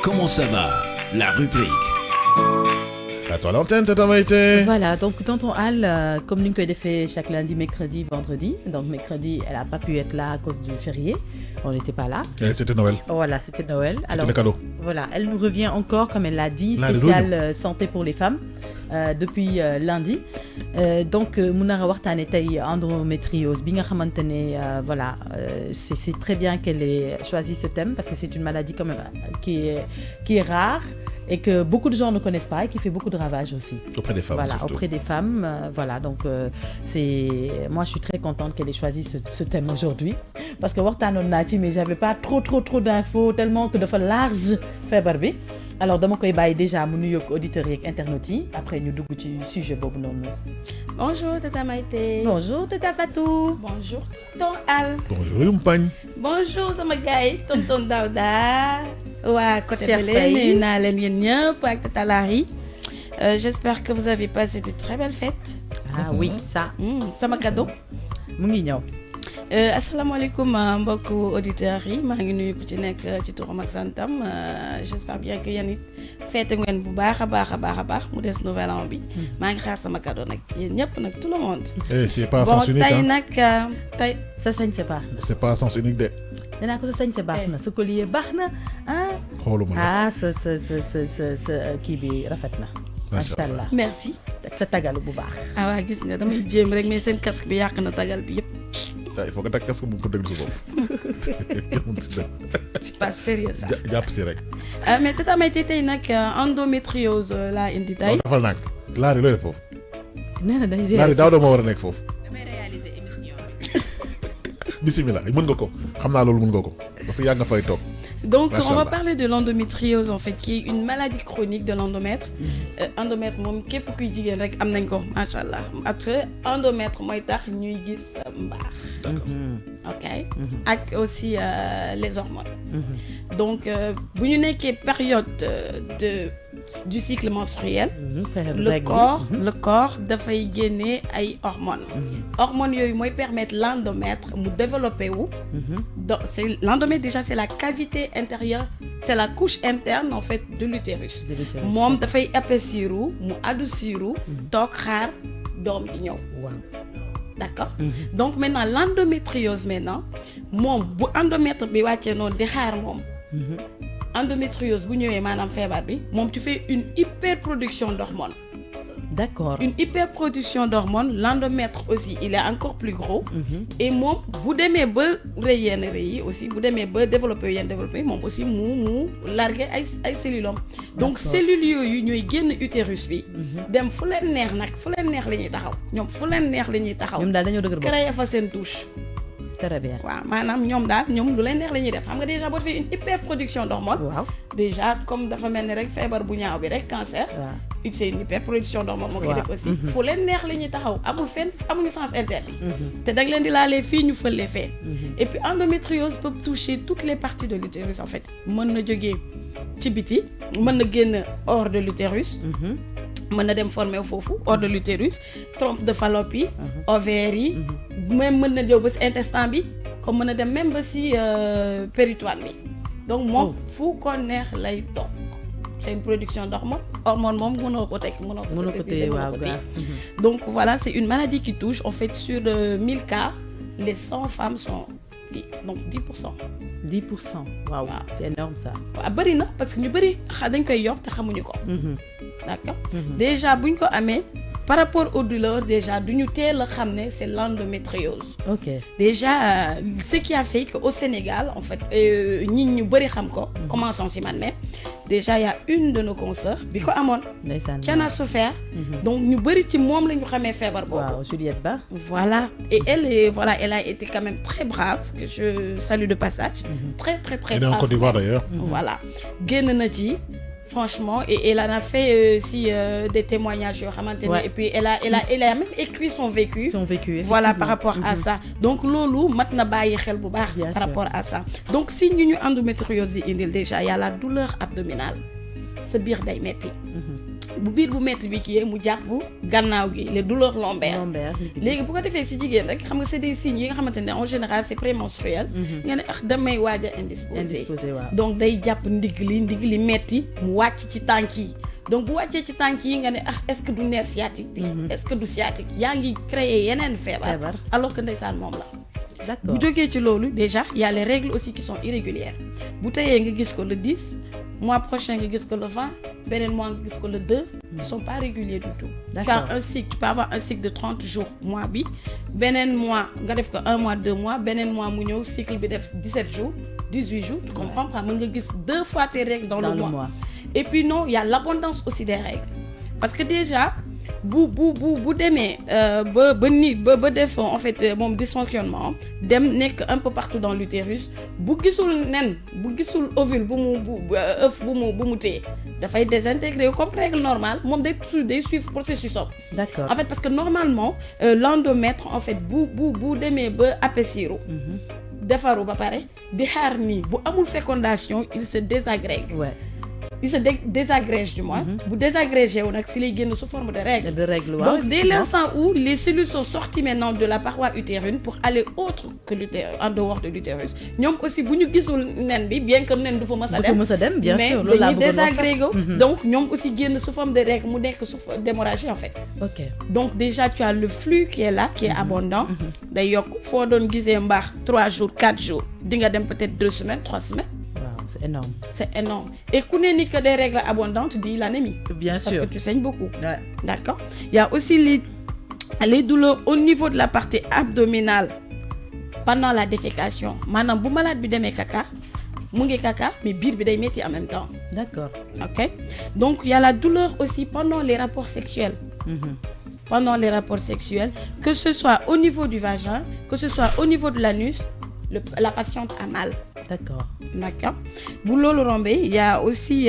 comment ça va? La rubrique. À toi l'antenne, Tata Maïté. Voilà, donc Tonton Al, comme nous l'avons fait chaque lundi, mercredi, vendredi. Donc mercredi, elle n'a pas pu être là à cause du férié. On n'était pas là. Et c'était Noël. Voilà, c'était Noël. Alors, c'était le cadeau. Voilà, elle nous revient encore, comme elle l'a dit, spécial santé pour les femmes depuis lundi. Donc, Mounara Wartane était endométriose. Bien voilà, c'est très bien qu'elle ait choisi ce thème parce que c'est une maladie quand même qui est rare. Et que beaucoup de gens ne connaissent pas et qui fait beaucoup de ravages aussi. Auprès des femmes. Voilà, surtout. auprès des femmes. Voilà, donc moi je suis très contente qu'elle ait choisi ce thème aujourd'hui. Parce que Wartan on a dit, mais j'avais pas trop d'infos, tellement que de faire large faire barbi. Alors, dama koy baye déjà mu nuyoog auditeurs et internautes yi. Après ñu dugg ci sujet boobu noonu. Bonjour Tata Maïté. Bonjour Tata Fatou. Bonjour Tonton Al. Bonjour Yumpagne. Bonjour sama gars yi Tonton Daouda. waa côté Cher Belé nuyu naa leen yéen ñëpp ak Tata Lari. J'espère que vous avez passé de très belles fêtes. Ah oui, ça. Sama cadeau. Mu ngi ñëw. Asalaamaaleykum mbokku auditeurs yi maa ngi nuyu ku ci nekk ci turam ak santam j'espère bien que yéen it feete ngeen bu baax a baax mu des nouvel an bi maa ngi xaar sama cadeau nag yéen ñëpp nag tout le monde. C'est pas sens unique. Bon tey nag tey. Sa sañ c'est pas. C'est pas sens unique de. danaa ko sa sañ c'est baax na sa collier baax na ah. xooluma la sa kii bi rafet na. macha allah merci. sa tagalu bu baax. ah waa gis nga damay jéem rek mais seen casque bi yàq na tagal bi yëpp. il faut que takk casque bu ko déglu si bopp. c'est pas sérieux ça. jàpp si rek. mais Tata Maïté tey nag endométriose laa indi tey. dafal nag laari looy def foofu. nee na day gérer laari daaw moo war a nekk foofu. damay réaliser émission. bismillah mën nga ko xam naa loolu mën nga ko parce que yaa nga fay toog. Donc, on va parler de l'endométriose en fait, qui est une maladie chronique de l'endomètre. Endomètre, moom képp kuy jigéen rek am nañ ko, machallah. Après, endomètre mooy tax ñuy gis mbaax. D'accord. Ok. Ak aussi les hormones. Donc, bu ñu nekkee période du cycle menstruel, le corps dafay génne ay hormones. Hormones yooyu mooy permettre l'endomètre mu développer wu. Donc, l'endomètre déjà c'est la cavité intérieure, c'est la couche interne en fait de l'utérus. Moom dafay épaissir mu adoucir toog xaar doom di ñëw. D'accord. Donc maintenant l'endométriose maintenant moom bu endomètre bi wàccee noonu di xaar moom. Endométriose bu ñëwee maanaam feebar bi moom tu fais une hyperproduction d'hormones. D'accord. Une hyperproduction d'hormones, l'endomètre aussi, il est encore plus gros. Et moom bu demee ba rëy yenn rëy yi aussi bu demee ba développer moom aussi mu larguer ay cellules. Donc cellules yooyu ñooy génn utérus bi. dem fu leen neex nag fu leen neex la ñuy taxaw ñoom fu leen neex la ñuy taxaw. ñoom daal dañoo dëgër bopp créer fa seen touche. très bien. waaw maanaam ñoom lu leen neex la ñuy def xam nga déjà boo defee une hyperproduction d'hormones. waaw déjà comme dafa mel ni rek feebar bu ñaaw bi rek cancer. c'est une hyperproduction d'hormones moo koy def aussi. fu leen neex la ñuy taxaw amul fenn amuñu sens interdit. te da nga leen di laalee fii ñu fële fee. et puis endométriose peut toucher toutes les parties de l'utérus en fait. mën na jógee ci biti mën na génn hors de l'utérus. mën na dem former foofu hors de l'utérus trompe de Fallope ovaires yi même mën na jóg ba ci intestin bi comme mën na dem même ba ci péritoine bi donc moom fu ko neex lay toog c'est une production d'hormones hormone moom mënoo ko teg mënoo ko téye donc voilà c'est une maladie qui touche en fait sur 1000 cas les 100 femmes sont donc 10%. 10%. Waouh, c'est énorme ça. waaw bëri na parce que ñu bëri dañ koy yor te xamuñu ko. D'accord. Déjà buñ ko amee par rapport aux douleurs déjà duñu teel a xam ne c'est l'endométriose. Ok. Déjà ce qui a fait qu'au Sénégal en fait ñi ñu bëri xam ko. commençons si man même déjà il y a une de nos consoeurs bi ko amoon. ndeysaan qui en a souffert. donc ñu bëri ci moom la ñu xamee feebar boobu. waaw Juliette Ba. Voilà et elle a été quand même très brave que je salue de passage. Très très très brave. Elle est en Côte d'Ivoire d'ailleurs. Voilà génn na ci. Franchement, et elle en a fait aussi des témoignages et puis elle a même écrit son vécu. Voilà par rapport à ça. Donc loolu mat na bàyyi xel bu baax par rapport à ça. Donc si ñu endométriose indil déjà il y a la douleur abdominale. Sa biir day metti. bu biir bu métti bi kii mu jàpp gannaaw gi les douleurs lombaires léegi bu ko defee si jigéen rek xam nga c'est des signes yi nga xamante ne en général c'est prémenstruel nga ne damay waaj a indisposé donc day jàpp ndigg li metti mu wàcc ci tànk yi donc bu wàccee ci tànk yi nga ne est-ce que du nerf sciatique bi est-ce que du sciatique yaa ngi créer yeneen feebar alors que ndeysaan moom la d'accord bu jógee ci loolu déjà y a les règles aussi qui sont irrégulières bu teyee nga gis ko le 10 mois prochain nga gis ko le 20 beneen mois nga gis ko le 2 ils sont pas réguliers du tout. Tu as un cycle, tu peux avoir un cycle de 30 jours mois bi beneen mois nga def ko 1 mois 2 mois beneen mois mu ñëw cycle bi def 17 jours 18 jours tu comprends pas mën nga gis 2 fois tes règles dans le mois. Et puis non, il y a l'abondance aussi des règles parce que déjà bu demee ba def en fait moom dysfonctionnement dem nekk un peu partout dans l'utérus bu gisul ovule bu mu téye dafay désintégrer comme règle normale moom day suivre processus am. D'accord. En fait parce que normalement l'endomètre en fait bu demee ba apaissiru defaru ba pare di xaar nii bu amul fécondation il se désagrège. Ouais. Il se désagrège du moins. Bu désagrégé wu nag si lay génn sous forme de règles. Donc dès l'instant où les cellules sont sorties maintenant de la paroi utérine pour aller autre que l'utérus, en dehors de l'utérus ñoom aussi bu ñu gisul nen bi bien que nen du fa mës a dem bien sûr mais dañuy désagrégé donc ñoom aussi génn sous forme de règles mu nekk sous d'hémorragie en fait. Ok. Donc déjà tu as le flux qui est là qui est abondant. day yokk foo doon gisee mbaax 3 jours 4 jours di nga dem peut-être 2 semaines 3 semaines. C'est énorme. C'est énorme. Et qu'on ait que des règles abondantes dit l'anémie. Bien sûr. Parce que tu saignes beaucoup. Ouais. D'accord. Il y a aussi les douleurs au niveau de la partie abdominale pendant la défécation. Maintenant, bu malade bi demee caca, mu ngi caca, mais biir bi day metti en même temps. D'accord. Ok. Donc il y a la douleur aussi pendant les rapports sexuels. Pendant les rapports sexuels, que ce soit au niveau du vagin, que ce soit au niveau de l'anus, la patiente a mal. D'accord. D'accord. Bu loolu rombé, il y a aussi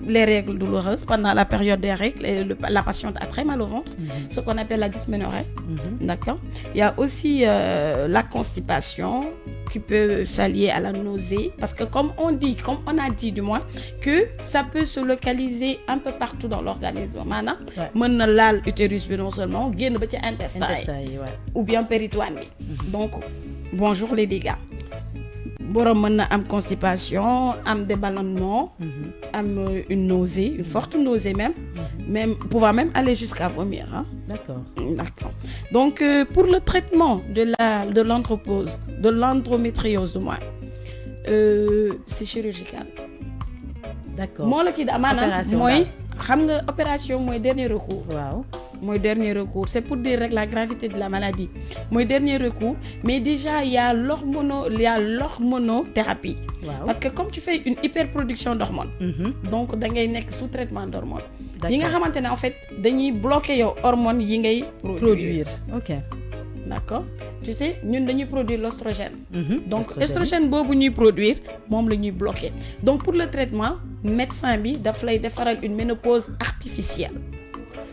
les règles douloureuses pendant la période des règles. La patiente a très mal au ventre, ce qu'on appelle la dysménorrhée. D'accord. Il y a aussi la constipation qui peut s'allier à la nausée parce que comme on a dit du moins que ça peut se localiser un peu partout dans l'organisme. Maanaam mën na laal utérus bi non seulement génn ba ci intestin yi ou bien péritoine bi. Donc bonjour les dégâts. Borom mën na am constipation am des ballonnements am une nausée une forte nausée même pouvoir même aller jusqu'à vomir hein. D'accord. Donc pour le traitement de l'endométriose du moins c'est chirurgical. D'accord. Moo la ci maanaam mooy xam nga opération mooy dernier recours. Waaw. Mooy dernier recours c'est pour dire rek la gravité de la maladie mooy dernier recours mais déjà il y a l'hormonothérapie. Wow. Parce que comme tu fais une hyperproduction d'hormones donc da ngay nekk sous traitement d'hormones yi nga xamante ne en fait dañuy bloquer yow hormones yi ngay produire. Ok. D'accord. Tu sais ñun dañuy produire l'oestrogène. Donc oestrogène boobu ñuy produire moom la ñuy bloquer donc pour le traitement médecin bi daf lay defaral une ménopause artificielle.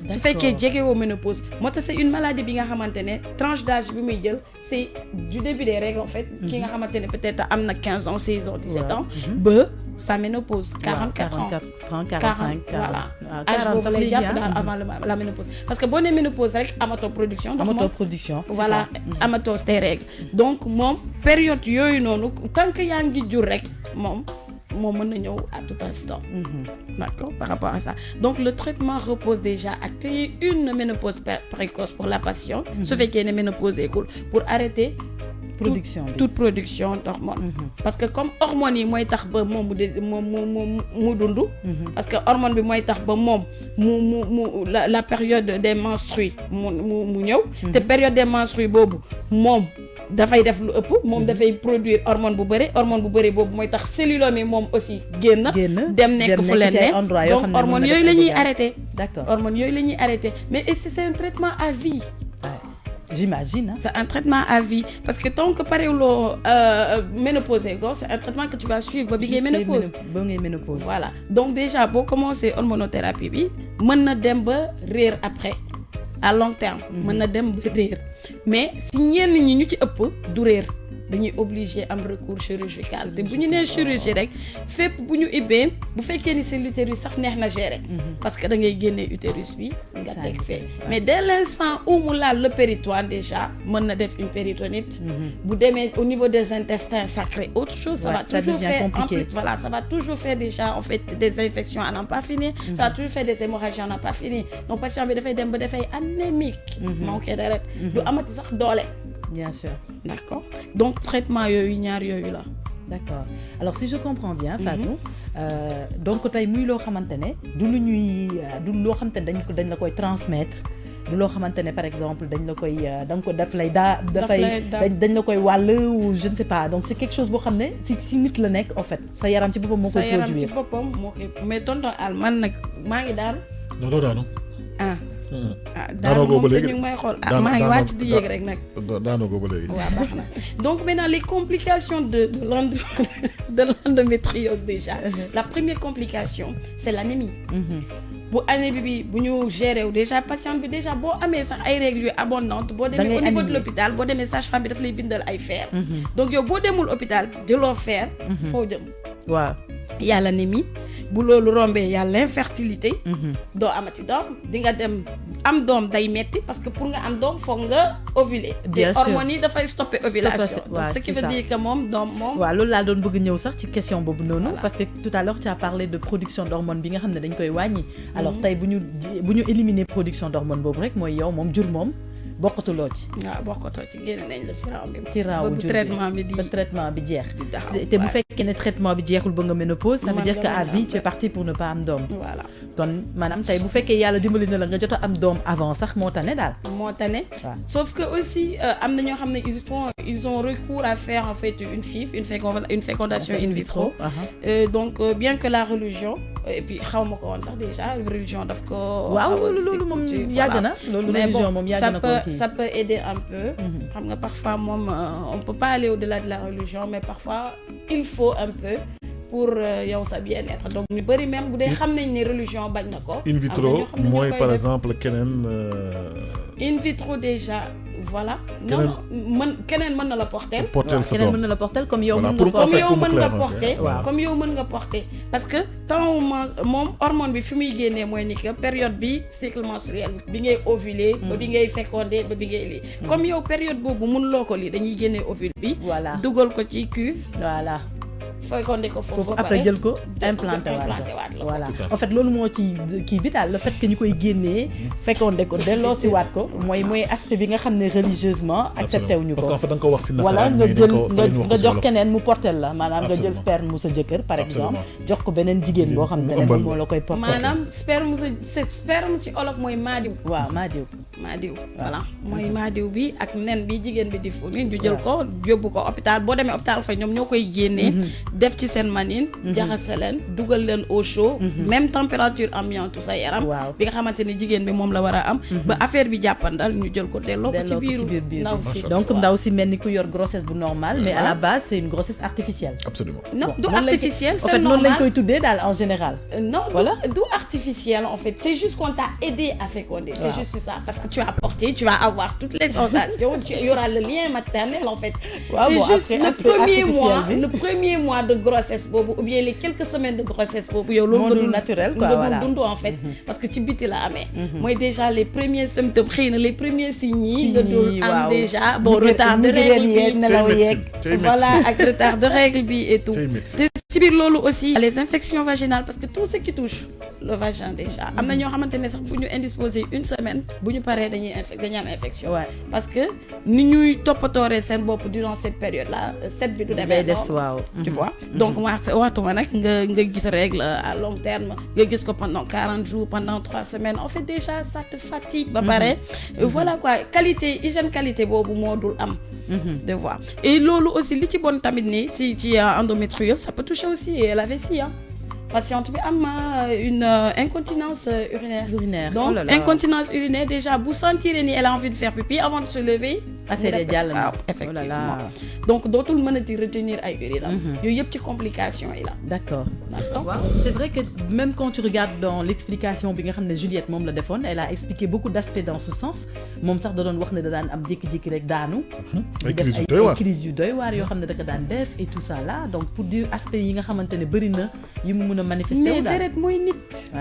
Su fekkee jegewoo ménopause moo tax c'est une maladie bi nga xamante ne tranche d'âge bi muy jël c'est du début des règles en fait ki nga xamante ne peut-être am na 15 ans 16 ans 17 ans ba sa ménopause 44 ans 30 45 voilà âge boobu lay jàpp daal avant la ménopause parce que boo nee ménopause rek amatoo production voilà amatoo tes règles donc moom période yooyu noonu tant que yaa ngi jur rek moom mën na ñëw à tout instant. D'accord, par rapport à ça. Donc le traitement repose déjà à créer une ménopause précoce pour la patiente. Ce fait qu'il y a une ménopause écoule pour arrêter toute production d'hormones. Parce que comme hormones yi mooy tax ba moom mu dundu. Parce que hormone bi mooy tax ba moom la période des menstrues mu ñëw. Te période des menstrues boobu moom dafay def lu ëpp moom dafay produire hormone bu bëri boobu mooy tax cellulome yi moom aussi génn dem nekk fu leen ne donc hormones yooyu la ñuy arrêté. D'accord. Hormones yooyu la ñuy arrêté mais c'est un traitement à vie. J'imagine. Hein? C'est un traitement à vie parce que tant que parewuloo ménopause c'est un traitement que tu vas suivre ba bi ngay ménopause. Voilà donc déjà boo commencé hormonothérapie bi mën na dem ba réer après à long terme. Mën na dem ba réer mais si ñenn ñi ñu ci ëpp du réer dañuy obligé am recours chirurgical te bu ñu nee chirurgie rek fépp bu ñu ibbee bu fekkee ni c'est l'utérus sax neex na gérer parce que da ngay génnee utérus bi nga teg fee mais dès l'instant où mu laal le péritoine déjà mën na def une péritonite bu demee au niveau des intestins ça crée autre chose ça va toujours faire voilà ça va toujours faire déjà en fait des infections à n'en pas finir ça va toujours faire des hémorragies à n'en pas finir donc patient bi dafay dem ba dafay anémique manqué deret du amati sax doole bien sûr d'accord donc traitement yooyu ñaar yooyu la d'accord alors si je comprends bien Fatou donc tey muy loo xamante ne du lu ñuy du loo xamante ne dañ la koy transmettre du loo xamante ne par exemple dañ la koy da nga ko daf lay dañ la koy wàll ou je ne sais pas donc c'est quelque chose boo xam ne si nit la nekk en fait sa yaram ci boppam moo koy produire sa yaram ci boppam moo koy mais tonton Al man nag maa ngi daanu non doo daanu daanu moom te ñu ngi may xool maa ngi wàcc di yéeg rek nag daanoo ko ba léegi waaw baax na donc maintenant les complications de l'endométriose déjà la première complication c'est l'anémie bu anémie bi bu ñu gérer wu déjà patient bi déjà boo amee sax ay règles yu abondantes boo demee au niveau de l'hôpital boo demee sage-femme bi daf lay bindal ay fer donc yow boo demul hôpital jëloo fer foo jëm waaw y a l'anémie bu loolu rombee y a l'infertilité doo amati doom di nga dem am doom day metti parce que pour nga am doom foog nga ovuler te hormones yi dafay stopper ovulation donc ce qui veut dire que moom doom moom waaw loolu laa doon bëgg ñëw sax ci question boobu noonu parce que tout à l'heure tu as parlé de production d'hormones bi nga xam ne dañ koy wàññi alors tey bu ñu éliminer production d'hormones boobu rek mooy yow moom jur moom bokkatuloo ci. waaw bokkatoo ci génne nañ la si raaw bi. ci raawu jur bi ba traitement bi jeex. te bu fekkee ne traitement bi jeexul ba nga ménopause. ça veut dire que à vie tu es parti pour ne pas am doom. voilà kon maanaam tey bu fekkee yàlla dimbali na la nga jot a am doom avant sax moo tane daal. moo tane. sauf que aussi am na ñoo xam ne ils ont recours à faire en fait une FIV une fécondation in vitro. Donc bien que la religion. et puis xaw ma ko woon sax déjà religion daf ko. waaw loolu moom yàgg na. loolu religion moom yàgg na ko kii ça peut aider un peu. xam nga parfois moom on peut pas aller au-delà de la religion mais parfois il faut un peu pour yow sa bien-être donc ñu bari même bu dee xam nañ ne religion bañ na ko. in vitro mooy par exemple keneen. in vitro déjà. voilà keneen mën na la porter keneen mën na la porter comme yow mën nga porter parce que temps moom hormone bi fi muy génnee mooy ni que période bi cycle menstruel bi ngay ovuler ba bi ngay féconder ba bi ngay lii comme yow période boobu mënuloo ko lii dañuy génnee ovule bi dugal ko ci cuve voilà fécondé ko foofu après jël ko implanté waat voilà en fait loolu moo ci kii bi daal le fait que ñu koy génnee fécondé ko delloo si waat ko mooy aspect bi nga xam ne religieusement accepté wuñu ko parce que en fait da nga ko wax si voilà nga jël nga jox keneen mu portel la maanaam nga jël sperme mu sa jëkkër par exemple jox ko beneen jigéen boo xam ne moom moo la koy portel maanaam sperme ci olof mooy maadiw waaw maadiw voilà mooy maadiw bi ak nen bi jigéen bi di fourni ñu jël ko yóbbu ko hôpital boo demee hôpital fa ñoom ñoo koy génnee def ci seen manine jaxase leen dugal leen au chaud même température ambiante sa yaram bi nga xamante ne jigéen bi moom la war a am ba affaire bi jàppandal ñu jël ko delloo ko ci biir ndaw si donc ndaw si mel ni ku yor grossesse bu normale mais à la base c'est une grossesse artificielle absolument non du artificielle c'est normal noonu lañ koy tuddee daal en général non du artificiel en fait c'est juste qu'on t'a aidé à féconder c'est juste ça parce que tu as porté tu vas avoir toutes les sensations il y aura le lien maternel en fait c'est juste le premier mois de grossesse boobu ou bien les quelques semaines de grossesse boobu yow loolu naturel quoi voilà dund en fait parce que ci biti la amee mooy déjà les premiers symptômes xëy na les premiers signes yi nga dul am déjà bon retard de règle bi voilà ak retard de règle bi et tout ci biir loolu aussi les infections vaginales parce que tout ce qui touche le vagin déjà am na ñoo xamante ne sax bu ñu indisposé une semaine bu ñu paree dañuy am infection parce que ni ñuy toppatooree seen bopp durant cette période là set bi du demee noonu tu vois donc waxtuma nag nga gis règle à long terme nga gis ko pendant 40 jours pendant 3 semaines en fait déjà ça te fatigue ba pare voilà quoi hygiène qualité boobu moo dul am de voir et loolu aussi li ci bon tamit ni ci endométriose ça peut toucher aussi la vessie patiente bi am une incontinence urinaire donc incontinence urinaire déjà bu sentir ni elle a envie de faire pipi avant de se lever affaire yi jàll na effectivement donc dootul mënati retenir ay urine yooyu yëpp ci complication yi la. d'accord waaw c'est vrai que même quand tu regardes dans l'explication bi nga xam ne Juliette moom la defoon elle a expliqué beaucoup d'aspects dans ce sens moom sax da doon wax ne da daan am jékki-jékki rek daanu. ay crises yu doy waar yoo xam ne da ko daan def et tout ça là donc pour dire aspect yi nga xamante ne bëri na yu mu mën a manifester wu daal. mais deret mooy nit.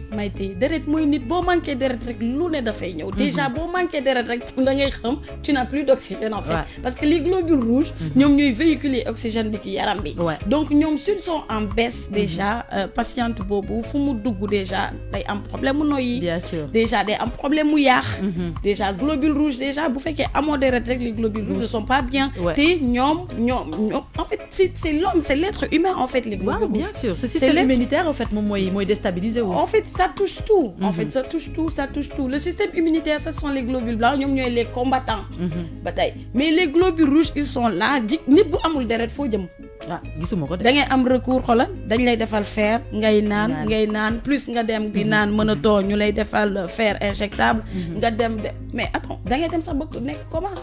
Maïté deret mooy nit boo manqué deret rek lu ne dafay ñëw déjà boo manqué deret rek da ngay xam tu n'as plus d'oxygène en fait parce que les globules rouges ñoom ñooy véhiculer oxygène bi ci yaram bi donc ñoom s'ils sont en baisse déjà patiente boobu fu mu dugg déjà day am problème mu noyyi bien sûr déjà day am problème mu yaax déjà globules rouges déjà bu fekkee amoo deret rek les globules rouges ne sont pas bien te ñoom en fait c'est l'homme c'est l'être humain en fait les globules rouges bien sûr ce système immunitaire en fait moom mooy déstabilisé wu en fait ça touche tout. En fait, ça touche tout. Le système immunitaire, ce sont les globules blancs, ñoom ñooy les combattants. Bataille. Mais les globules rouges, ils sont là. Nit bu amul deret foo jëm. gisuma ko de. da ngay am recours xoolal dañ lay defal fer ngay naan plus nga dem di naan mënatoo ñu lay defal fer injectable. nga dem mais attends da ngay dem sax ba nekk comment.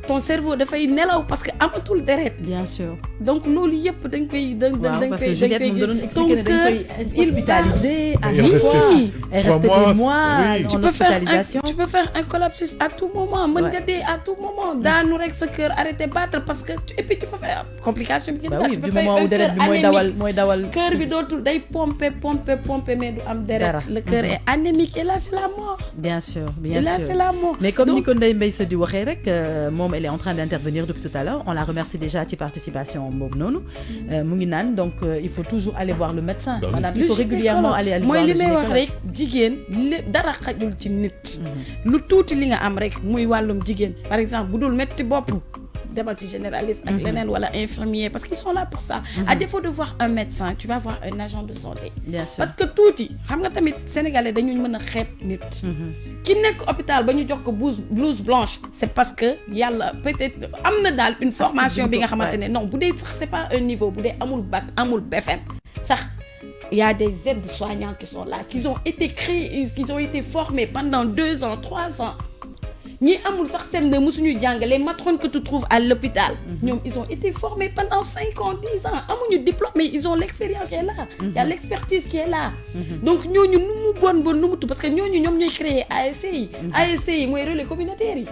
ton cerveau dafay nelaw parce que amatul deret. bien sûr donc loolu yëpp dañ koy. parce que Juliette moom da doon expliquer ne dañ koy hospitaliser à chaque fois. Elle restait des mois en hospitalisation. tu peux faire un collapsus à tout moment. mën nga dee à tout moment. daanu rek sa cœur arrêté battre parce que et puis tu peux faire complication bi. oui du moment où deret bi mooy dawal. cœur bi dootul day pomper mais du am deret. le cœur est anémique et là c'est la mort. bien sûr et là c'est la mort. mais comme ni ko Ndeye Mbaye Sodi waxee rek moom elle est en train d'intervenir depuis tout à l'heure on la remercie déjà ci participation boobu noonu mu ngi naan donc il faut toujours aller voir le médecin maanaam il faut régulièrement aller voir le gynécologue. mooy li may wax rek jigéen dara xajul ci nit lu tuuti li nga am rek muy wàllum jigéen par exemple bu dul metti bopp demal ci généraliste ak leneen wala infirmier parce qu'ils sont là pour ça. À défaut de voir un médecin tu vas voir un agent de santé. bien sûr parce que tuuti xam nga tamit sénégalais dañuy mën a xeeb nit. ki nekk hôpital ba ñu jox ko blouse blanche c'est parce que yàlla peut-être am na daal une formation bi nga xamante ne non bu dee sax c'est pas un niveau bu dee amul bac amul BFM sax. Il y a des aides-soignants qui sont là qui ont été créés qui ont été formés pendant 2 ans 3 ans. ñi amul sax CM2 musuñu jàng les matrones que tu trouves à l'hôpital ñoom ils ont été formés pendant 5 ans 10 ans amuñu diplôme mais ils ont l'expérience qui est là il y a l'expertise qui est là donc ñooñu nu mu bon nu mu tudd parce que ñooñu ñoom ñooy créer ASC yi ASC yi mooy relais communautaire yi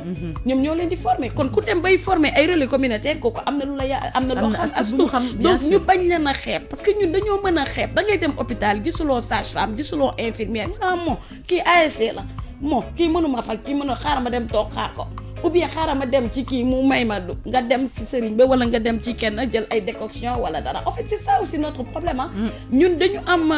ñoom ñoo leen di former kon ku dem bay former ay relais communautaire kooku am na lu la am na loo xam donc ñu bañ leen a xeeb parce que ñun dañoo mën a xeeb da ngay dem hôpital gisuloo sage-femme gisuloo infirmière ñu naan moom kii ASC la moo kii mënuma faj kii mënuma xaaral ma dem toog xaar ko ou bien xaaral ma dem ci kii mu may ma nga dem ci sëriñ ba wala nga dem ci kenn jël ay décoction wala dara en fait c'est ça aussi notre problème ñun dañu am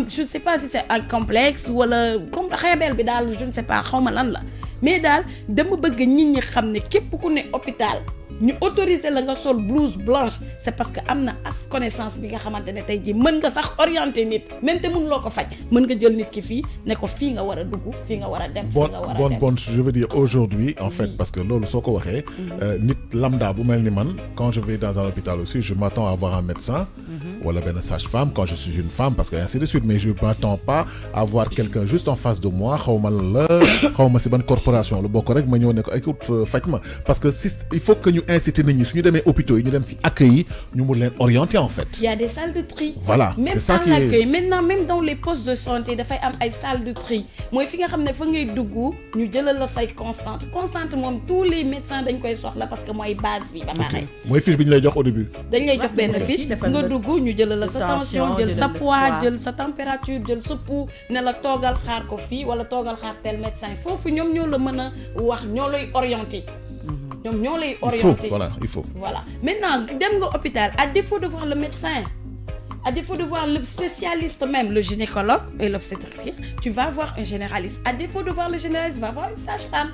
je ne sais pas si c'est un complexe wala comme xeebeel bi daal je ne sais pas xawma lan la mais daal dama bëgg nit ñi xam ne képp ku ne hôpital ñu autoriser la nga sol blouse blanche c'est parce que am na as connaissance bi nga xamante ne tey jii mën nga sax orienter nit même te mënuloo ko faj mën nga jël nit ki fii ne ko fii nga war a dugg fii nga war a dem fii nga war a dem bon je veux dire aujourd'hui en fait parce que loolu soo ko waxee nit lambda bu mel ni man quand je vais dans un hôpital aussi je m'attends à voir un médecin wala benn sage-femme quand je suis une femme parce que ainsi de suite mais je m'attends pas à voir quelqu'un juste en face de moi xawma la xawma si ban corporation la bokk rek ma ñëw ne ko écoute faj ma parce que il faut que ñu inciter nit ñi suñu demee hôpitaux yi ñu dem si accueil yi ñu mun leen orienter en fait. Il y a des salles de tri. Voilà même c'est ça qui est maintenant même dans les postes de santé dafay am ay salles de tri mooy fi nga xam ne fa ngay dugg ñu jëlal la say constante moom tous les médecins dañ koy soxla parce que mooy base bi ba pare. mooy fiche bi ñu lay jox au début. dañ lay jox benn fiche nga dugg ñu jëlal la sa tension jël sa poids jël sa température jël sa pouls ne la toogal xaar ko fii wala toogal xaar tel médecin foofu ñoom ñoo la mën a wax ñoo lay orienter. ñoom ñoo lay orienter il faut voilà maintenant dem nga hôpital à défaut de voir le médecin à défaut de voir le spécialiste même le gynécologue et l'obstétricien tu vas voir un généraliste à défaut de voir le généraliste va voir une sage-femme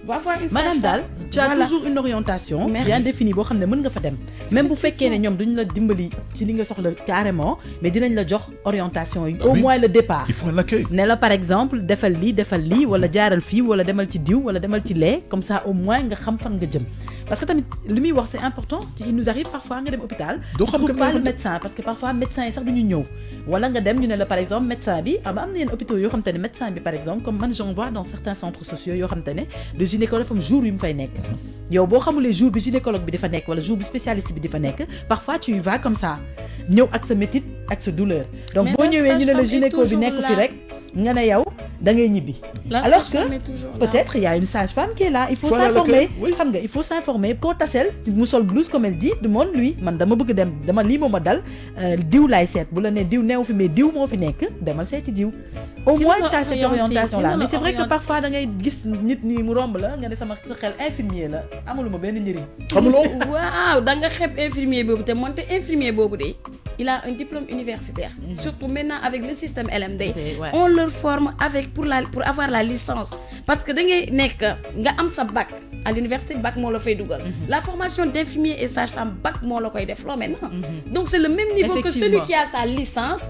va voir une sage-femme madame daal tu as toujours une orientation bien définie boo xam ne mën nga fa dem même bu fekkee ne ñoom duñ la dimbali ci li nga soxla carrément mais dinañ la jox orientation yi au moins le départ il faut un accueil ne la par exemple defal lii wala jaaral fii wala demal ci diw wala demal ci lee comme ça au moins nga xam fan nga jëm parce que tamit li muy wax c'est important il nous arrive parfois nga dem hôpital doo xam trouve kan pas moo le médecin parce que parfois médecin yi sax duñu ñëw wala nga dem ñu ne la par exemple médecin bi am na yenn hôpitaux yoo xam te ne médecin bi par exemple comme man j'en vois dans certains centres sociaux yoo xam te ne le gynécologue am jour yu mu fay nekk yow boo xamulee jour bi gynécologue bi dafa nekk wala jour bi spécialiste bi dafa nekk parfois tu y vas comme ça ñëw ak sa métit ak sa douleur donc boo ñëwee ñu ne la gynéco bi nekk fi rek nga ne yow da ngay ñibbi alors que peut-être il y a une sage-femme qui est là il faut s'informer xam nga il faut s'informer koo taseel mu sol blouse comme elle dit demande-lui man dama bëgg dem dama lii moo ma dal diw laay seet bu la ne diw neew fi mais diw moo fi nekk demal seeti diw au moins tu as cette orientation là mais c'est vrai que parfois da ngay gis nit ñi mu romb la nga ne sama xel infirmier la amuluma benn njëriñ xamuloo waaw da nga xeeb infirmier boobu te moonte infirmier boobu de il a un diplôme universitaire surtout maintenant avec le système LMD on leur forme avec pour avoir la licence parce que da ngay nekk nga am sa bac à l'université bac moo la fay dugal la formation d'infirmier et sage-femme bac moo la koy def loo maintenant donc c'est le même niveau que celui qui a sa licence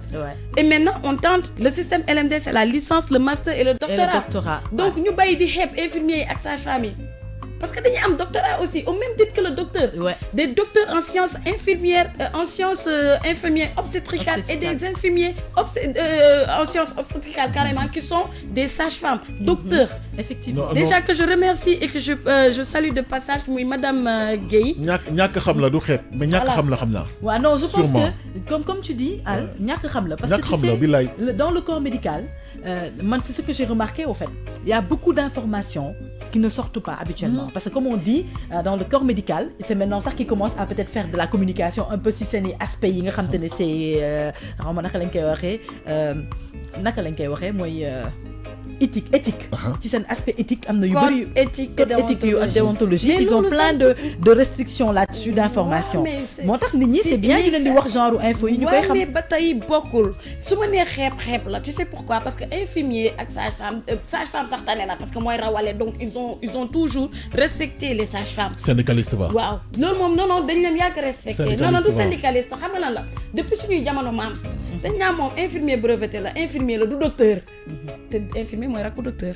et maintenant on tente le système LMD c'est la licence le master et le doctorat donc ñu bàyyi di xeeb infirmier yi ak sage-femme yi parce que dañuy am doctorat aussi au même titre que le docteur des docteurs en sciences infirmières en sciences infirmières obstétricales et des infirmiers en sciences obstétricales carrément qui sont des sages-femmes docteurs effectivement déjà que je remercie et que je salue de passage muy madame Guèye ñàkk xam la du xeeb mais ñàkk xam la xam naa waaw non je pense que comme tu dis Al ñàkk xam la parce que tu sais dans le corps médical man c'est ce que j'ai remarqué au fait il y a beaucoup d'informations qui ne sortent pas habituellement parce que comme on dit dans le corps médical c'est maintenant ça qui commence à peut-être faire de la communication un peu si seeni aspects yi nga xam te ne c'est xaw ma naka lañ koy waxee mooy éthique ci seen aspect éthique am na yu bëri éthique et déontologie ils ont plein de restrictions là-dessus d'informations moo tax nit ñi c'est bien ñu leen di wax genre info yi ñu koy xam mais ba tey bokkul su ma nee xeeb la tu sais pourquoi parce que infirmier ak sage-femme sax tane na parce que mooy rawale donc ils ont toujours respecté les sages-femmes syndicaliste waaw loolu moom non dañ leen yàgg respecté non du syndicaliste xam nga lan la depuis suñuy jamono maam dañ naa moom infirmier breveté la infirmier la du docteur te infirmier mooy rakku docteur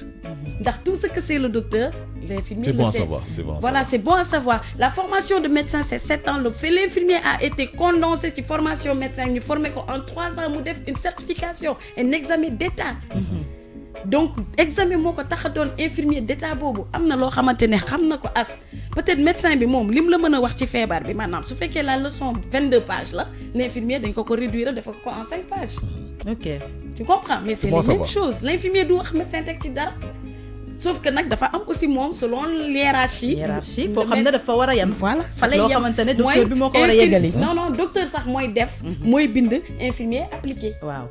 ndax tout ce que c'est le docteur l'infirmier c'est bon à savoir voilà c'est bon à savoir la formation de médecin c'est 7 ans l'infirmier a été condensé ci formation médecin ñu formé ko en 3 ans mu def une certification un examen d'état donc examen moo ko tax a doon infirmier d'état boobu am na loo xamante ne xam na ko as peut-être médecin bi moom lim la mën a wax ci feebar bi maanaam su fekkee la leçon 22 pages la l'infirmier dañ ko réduire def ko en 5 pages ok tu comprends mais c'est la même chose l'infirmier du wax médecin teg ci dara sauf que nag dafa am aussi moom selon hiérarchie foo xam ne dafa war a yem voilà fa lay yem loo xamante ne docteur bi moo ko war a yeggali non docteur sax mooy def mooy bind infirmier appliqué waaw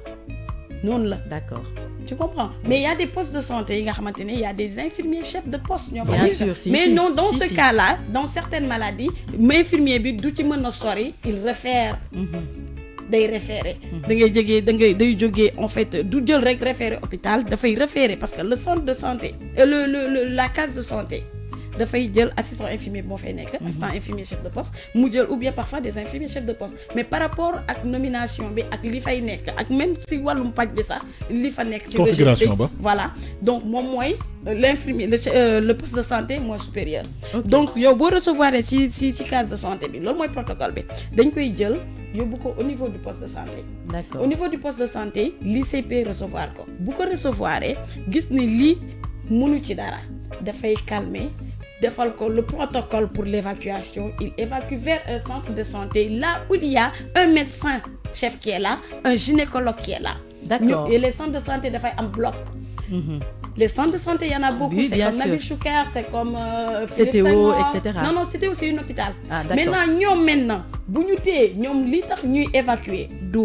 noonu la d'accord tu comprends mais il y a des postes de santé yi nga xamante ne il y a des infirmiers chefs de poste ñoo bien sûr mais non dans ce cas-là dans certaines maladies infirmier bi du ci mën a sori il réfère day référer day jógee en fait du jël rek référer hôpital dafay référer parce que le centre de santé la case de santé dafay jël assistant infirmier moo fay nekk assistant infirmier chef de poste mu jël ou bien parfois des infirmiers chefs de poste mais par rapport ak nomination bi ak li fay nekk ak même si wàllum paj bi sax li fa nekk ci configuration ba voilà donc moom mooy l'infirmier le poste de santé mooy supérieur donc yow boo recevoir ci case de santé bi loolu mooy protocole bi dañ koy jël yóbbu ko au niveau du poste de santé d'accord au niveau du poste de santé l'ICP recevoir ko bu ko recevoir gis ni lii mënu ci dara dafay calmer defal ko le protocole pour l'évacuation il évacue vers un centre de santé là où il y a un médecin chef qui est là un gynécologue qui est là d'accord et les centres de santé dafay am bloc les centres de santé il y en a beaucoup c'est comme Nabil Choucair c'est comme CTO etc non CTO c'est un hôpital d'accord maintenant bu ñu tee ñoom li tax ñuy évacuer du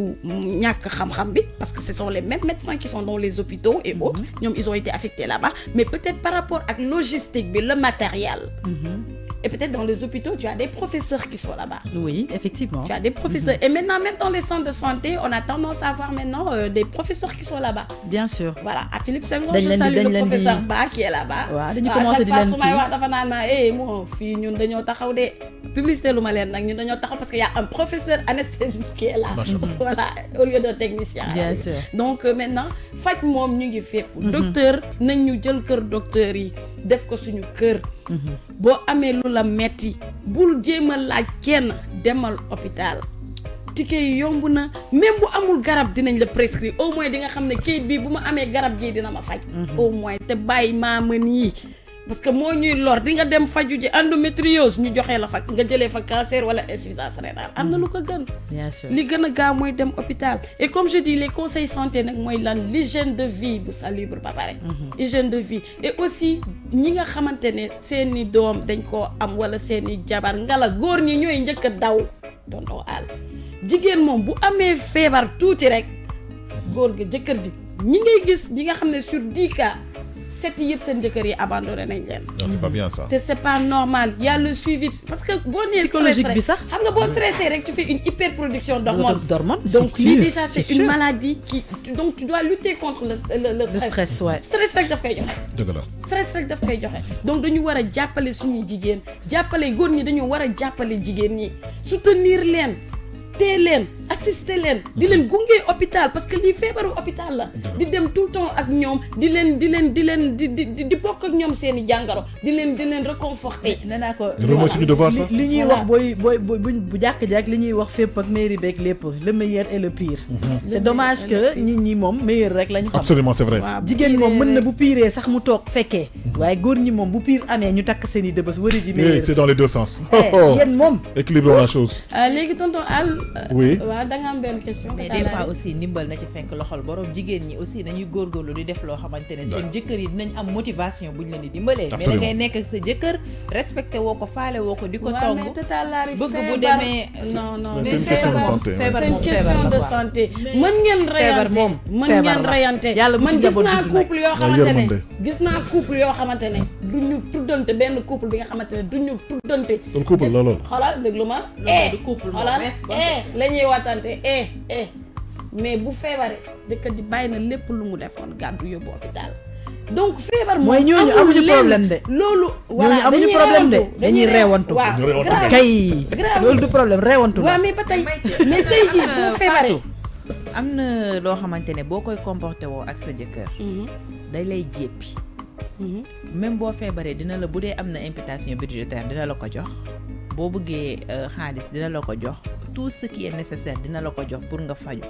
ñàkk xam-xam bi parce que ce sont les mêmes médecins qui sont dans les hôpitaux et autres ñoom ils ont été affectés là-bas mais peut-être par rapport ak logistique bi le matériel et peut-être dans les hôpitaux tu as des professeurs qui sont là-bas oui effectivement tu as des professeurs et maintenant même dans les centres de santé on a tendance à avoir maintenant des professeurs qui sont là-bas bien sûr voilà à Philippe Senghor je salue le professeur Ba qui est là-bas waaw dañu commencé di leen su may wax dafa naan ma moo fii ñun dañoo taxaw de publicité lu ma leen nag ñun dañoo taxaw parce que y a un professeur anesthésiste qui est là voilà au lieu d'un technicien bien sûr donc maintenant faj moom ñu ngi fépp docteur nañ ñu jël kër docteur yi def ko suñu kër boo amee lu la metti bul jéem a laaj kenn demal hôpital ticket yi yomb na même bu amul garab dinañ la prescrire au moins di nga xam ne kayit bii bu ma amee garab gii dina ma faj au moins te bàyyi maamën yi parce que moo ñuy lor di nga dem faju ji endométriose ñu joxee la fa nga jëlee fa cancer wala insuffisance rénale am na lu ko gën bien sûr li gën a gaaw mooy dem hôpital et comme je dis les conseils santé nag mooy lan l'hygiène de vie bu salubre ba pare hygiène de vie et aussi ñi nga xamante ne seeni doom dañ koo am wala seeni jabar ngala góor ñi ñooy njëkk a daw tonton Al jigéen moom bu amee feebar tuuti rek góor ga jëkkër ji ñi ngay gis ñi nga xam ne sur 10 cas 7 yëpp seen jëkkër yi abandonné nañ leen. Non, c'est pas bien ça. te c'est pas normal y a le suivi parce que boo nee psychologique stress bi sax. xam nga boo stressé rek tu fais une hyperproduction d'hormones. d'hormones, donc c'est lii sûr, déjà c'est c'est une sûr. maladie qui donc tu dois lutter contre le le stress ouais stress rek daf koy joxe. dëgg la. stress rek daf koy joxe donc dañu war a jàppale suñu jigéen jàppale góor ñi dañu war a jàppale jigéen ñi soutenir leen tee leen assister leen di leen gunge hôpital parce que lii feebaru hôpital la di dem tout le temps ak ñoom di bokk ak ñoom seen i jàngaro di leen réconforter. nee naa ko loolu mooy suñu devoir sax. li ñuy wax booy bu jàkk ji ak li ñuy wax fépp ak mairie beeg lépp le meilleur et le pire c'est dommage que nit ñi moom meilleur rek lañu xam Absolument, c'est vrai. jigéen moom mën na bu piree sax mu toog fekkee waaye góor ñi moom bu pire amee ñu takk seen i dëbës wari ji Et meilleur c'est dans les deux sens. yéen moom Équilibrons la chose. léegi tonton Al. Oui. waaw da nga am benn question. mais des fois aussi ndimbal na ci fenk loxol borom jigéen ñi aussi nañuy góorgóorlu di def loo xamante ne seen jëkkër yi dinañ am motivation buñ leen di dimbalee mais da ngay nekk ak sa jëkkër respecté woo ko faale woo ko di ko tong bëgg bu demee non C'est une question de santé. c'est une question de santé mën ngeen reyante yàlla bu ci man gis njaboot naa judd nag. couple yoo xamante ne yërmande. gis naa couple yoo xamante ne du ñu tuddante benn couple bi nga xamante ne du ñu tuddante Loolu couple la loolu. xoolal déglu ma du couple moom xoolal bees ba la ñuy wattante mais bu feebaree jëkkër ji bàyyi na lépp lu mu defoon gàddu yóbbu hôpital donc feebar moom mooy ñooñu amuñu problème de loolu ñooñu amuñu problème de dañuy reewantu waaw Dañuy reewantu grave. kay grave. loolu du problème reewantu la waaw mais ba tey mais tey jii boo feebaree am na loo xamante ne boo koy comporté woo ak sa jëkkër day lay jéppi même boo feebaree dina la bu dee am na imputation budgétaire dina la ko jox boo bëggee xaalis dina la ko jox tout ce qui est nécessaire dina la ko jox pour nga faju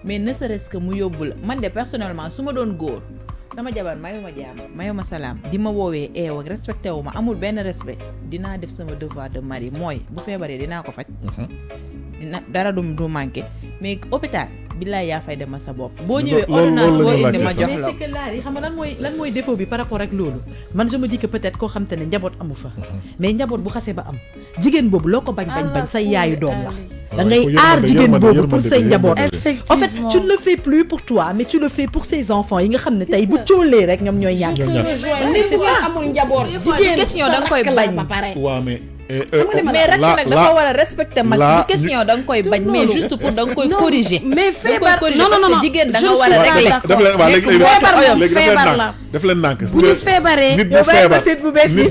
mais ne serait-ce que mu yóbbu la man de personnellement su ma doon góor sama jabar mayuma jaam mayuma salaam di ma woowee eew ak respecté wu ma amul benn respect dinaa def sama devoir de mari mooy bu feebaree dinaa ko faj dina dara du manqué mais hôpital billaay yaa fay demal sa bopp boo ñëwee ordonnance boo indi ma jox mais la c'est que laar yi xam nga lan mooy défaut bi par rapport ak loolu man je me dis que peut-être koo xam te ne njaboot amu fa mais njaboot bu xasee ba am jigéen boobu loo ko bañ say yaayu doom la da ngay aar jigéen boobu pour say njaboot en fait tu ne le fais plus pour toi mais tu le fais pour ses enfants yi nga xam ne tey bu cóolee rek ñoom ñooy ñàkk c'est ça amul njaboot jigéen question da nga koy bañ ba pare waaw mais. mais rek nag dafa war a respecter mag du question da nga koy bañ mais juste pour da nga koy corriger mais feebar non jigéen da nga war a régler feebar la def leen nànk bu ñu feebaree nit bu feebar bu bees bi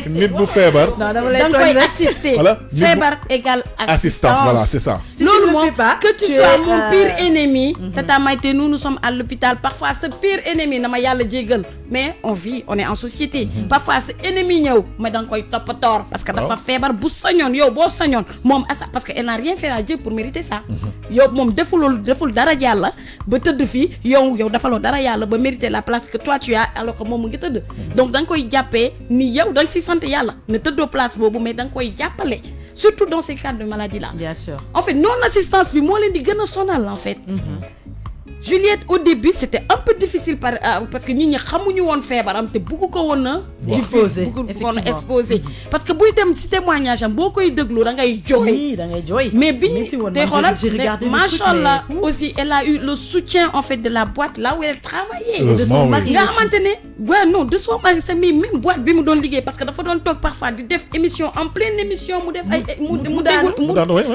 nit bu feebar non dama lay da nga koy assister feebar égale assistance voilà c'est ça loolu moom que tu sois mon pire ennemi Tata Maïté nous sommes à l'hôpital parfois sa pire ennemi na ma yàlla jéggal mais on est en société parfois sa ennemi ñëw mais da nga koy toppatoor parce que dafa feebar bu sañoon yow boo sañoon moom asa parce que elle n'a rien fait à Dieu pour mériter ça yow moom deful dara yàlla ba tëdd fii yow defaloo dara yàlla ba mériter la place que toi tu as alors que moom mu ngi tëdd donc da nga koy jàppee ni yow da nga si sant yàlla ne tëddoo place boobu mais da nga koy jàppale surtout dans ces cas de maladie là bien sûr en fait non assistance bi moo leen di gën a sonal en fait Juliette au début c'était un peu difficile parce que nit ñi xamuñu woon feebaram te bëggu ko woon na exposé parce que buy dem ci témoignage am boo koy déglu da ngay jooy mais bi ñu te xoolal machallah aussi elle a eu le soutien en fait de la boîte là où elle travaillait de son mari nga xamante ne de son mari c'est même boîte bi mu doon liggéey parce que dafa doon toog parfois di def émission en pleine émission mu def ay mu déggul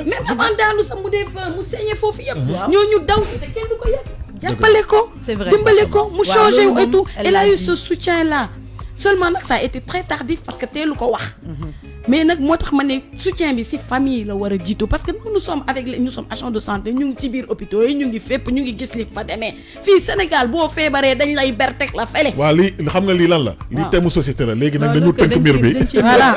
même avant daanu sax mu def mu saigné foofu yëpp ñooñu daw si te kenn du ko yëg jàppale ko dimbale ko mu changé et tout elle a eu ce soutien là seulement nag ça a été très tardif parce que teelu ko wax mais nag moo tax ma ne soutien bi ci famille la war a jiitu parce que nous sommes agents de santé ñu ngi ci biir hôpitaux yi ñu ngi fépp ñu ngi gis li fa demee fii Sénégal boo feebaree dañ lay ber teg la fele. waaw lii xam nga lii lan la. lii thème société la léegi nag dañu tënk mbir bi. voilà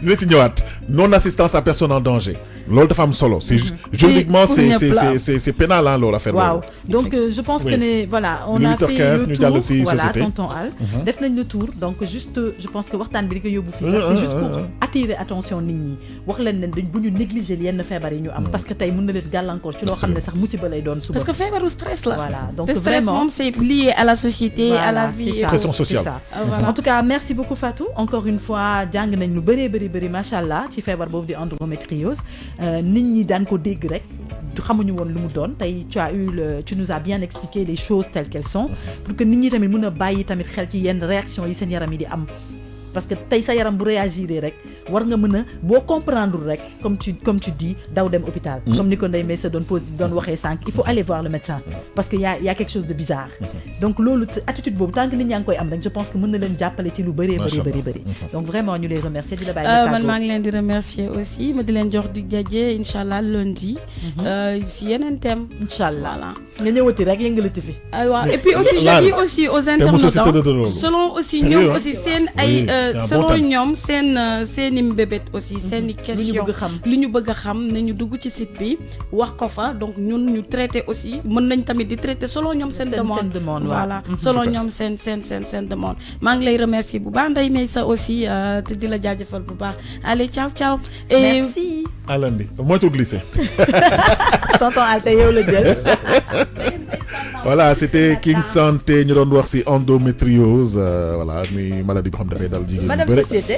dina ci ñëwaat non assistance à personne en danger loolu dafa am solo c'est juridiquement c'est pénal hein loolu affaire waaw donc je pense que ne voilà on a fait le tour voilà tonton Al def nañ le tour donc juste je pense que waxtaan bi di ko yóbbu fii sax c'est juste pour attirer attention nit ñi wax leen ne dañ bu ñu négliger yenn feebar yi ñu am parce que tey mën na leen gàllankoor ci loo xam ne sax musiba lay doon suba parce que feebaru stress la voilà donc te stress vraiment moom c'est lié à la société à la vie pression sociale en tout cas merci beaucoup Fatou encore une fois jàng nañ lu bëri machallah ci feebar boobu di endométriose nit ñi daan ko dégg rek xamuñu woon lu mu doon tey tu nous as bien expliqué les choses telles qu'elles sont pour que nit ñi tamit mën a bàyyi tamit xel ci yenn réaction yi seen yaram yi di am parce que tey sa yaram bu réagir rek war nga mën a boo comprendre rek comme tu dis daw dem hôpital comme ni ko Ndeye Meyssa doon waxee sànq il faut aller voir le médecin parce que y a quelque chose de bizarre donc loolu attitude boobu tant que nit ñaa ngi koy am rek je pense que mën na leen jàppale ci lu bëri donc vraiment ñu lay remercier di la bàyyi man maa ngi leen di remercier aussi ma di leen jox di jaje inchallah lundi si yeneen thème inchallah nga ñëwati rek yëngalati fi waaw et puis aussi je dis aussi aux internautes selon aussi ñoom aussi seen ay selon ñoom seen i mbébét aussi seen i question lu ñu bëgg a xam nañu dugg ci site bi wax ko fa donc ñun ñu traité aussi mën nañ tamit di traité selon ñoom seen demande voilà selon ñoom seen demande maa ngi lay remercier bu baax Ndeye Meyssa aussi te di la jaajëfal bu baax allez ciao ciao et merci alandi moytu glissé tonton Alte yow la jël voilà c'était King Santé ñu doon wax ci endométriose voilà muy maladie boo xam dafay dal jigéen madame société